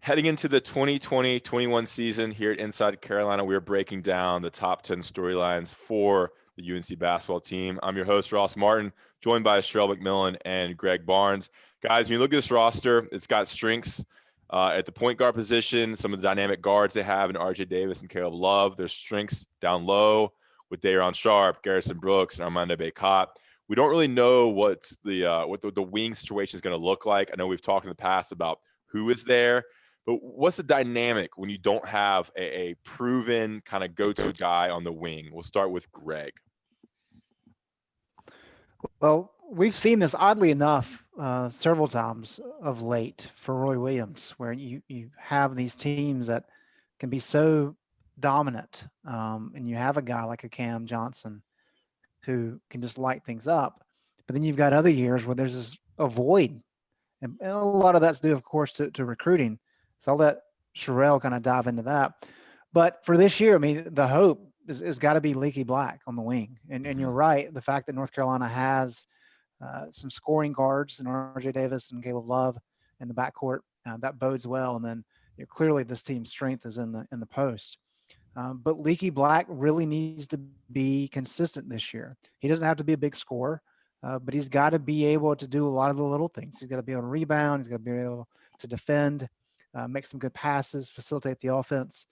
Heading into the 2020-21 season here at Inside Carolina, we are breaking down the top 10 storylines for the UNC basketball team. I'm your host, Ross Martin, joined by Sherrell McMillan and Greg Barnes. Guys, when you look at this roster, it's got strengths at the point guard position, some of the dynamic guards they have in RJ Davis and Caleb Love. There's strengths down low with Day'Ron Sharpe, Garrison Brooks, and Armando Bacot. We don't really know what the wing situation is going to look like. I know we've talked in the past about who is there. But what's the dynamic when you don't have a proven kind of go-to guy on the wing? We'll start with Greg. Well, we've seen this oddly enough several times of late for Roy Williams, where you have these teams that can be so dominant, and you have a guy like a Cam Johnson who can just light things up. But then you've got other years where there's a void, and a lot of that's due, of course, to recruiting. So I'll let Sherrell kind of dive into that. But for this year, I mean, the hope is got to be Leaky Black on the wing. And you're right. The fact that North Carolina has some scoring guards in RJ Davis and Caleb Love in the backcourt, that bodes well. And then clearly this team's strength is in the post. But Leaky Black really needs to be consistent this year. He doesn't have to be a big scorer, but he's got to be able to do a lot of the little things. He's got to be able to rebound. He's got to be able to defend. Make some good passes, facilitate the offense.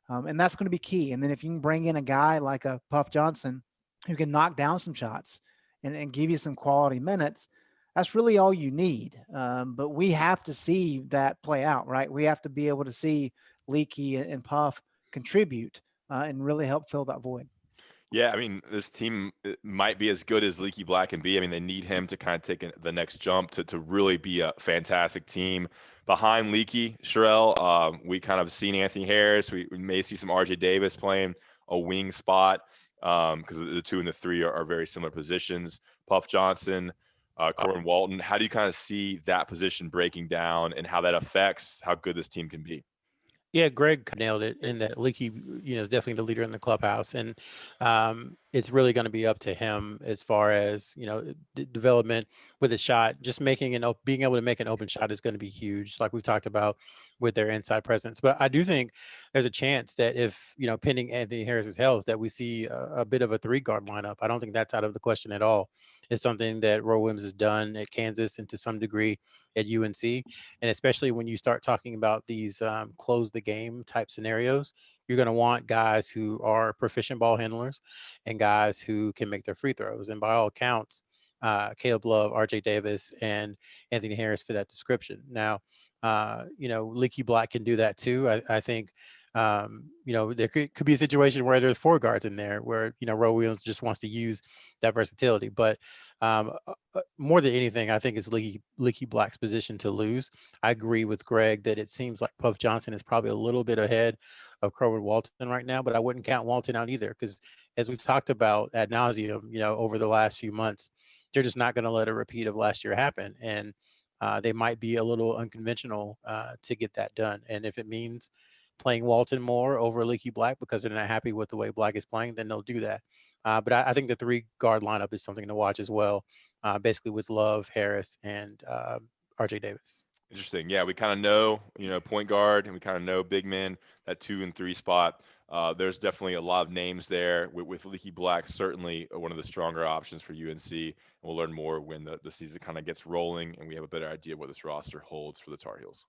And that's going to be key. And then if you can bring in a guy like a Puff Johnson who can knock down some shots and give you some quality minutes, that's really all you need. But we have to see that play out, right? We have to be able to see Leaky and Puff contribute and really help fill that void. Yeah, I mean, this team might be as good as Leaky Black can be. I mean, they need him to kind of take the next jump to really be a fantastic team. Behind Leaky, Sherrell, we kind of seen Anthony Harris. We may see some RJ Davis playing a wing spot because the 2 and the 3 are very similar positions. Puff Johnson, Corbin Walton. How do you kind of see that position breaking down and how that affects how good this team can be? Yeah, Greg nailed it in that Leaky, is definitely the leader in the clubhouse, and it's really going to be up to him as far as development with a shot. Just being able to make an open shot is going to be huge, like we talked about with their inside presence. But I do think there's a chance that if pending Anthony Harris's health, that we see a bit of a 3-guard lineup. I don't think that's out of the question at all. It's something that Roy Williams has done at Kansas and to some degree at UNC. And especially when you start talking about these close the game type scenarios, you're going to want guys who are proficient ball handlers and guys who can make their free throws. And by all accounts, Caleb Love, RJ Davis, and Anthony Harris fit that description. Now, Leaky Black can do that too. I think, there could be a situation where there's 4 guards in there where, Roy Williams just wants to use that versatility. But more than anything, I think it's Leaky Black's position to lose. I agree with Greg that it seems like Puff Johnson is probably a little bit ahead of Corbin Walton right now, but I wouldn't count Walton out either because as we've talked about ad nauseum, over the last few months, they're just not going to let a repeat of last year happen. And they might be a little unconventional to get that done. And if it means playing Walton more over Leaky Black because they're not happy with the way Black is playing, then they'll do that. But I think the 3-guard lineup is something to watch as well, basically with Love, Harris, and RJ Davis. Interesting. Yeah, we kind of know, point guard, and we kind of know big men, that 2 and 3 spot. There's definitely a lot of names there with Leaky Black, certainly one of the stronger options for UNC. And we'll learn more when the season kind of gets rolling and we have a better idea what this roster holds for the Tar Heels.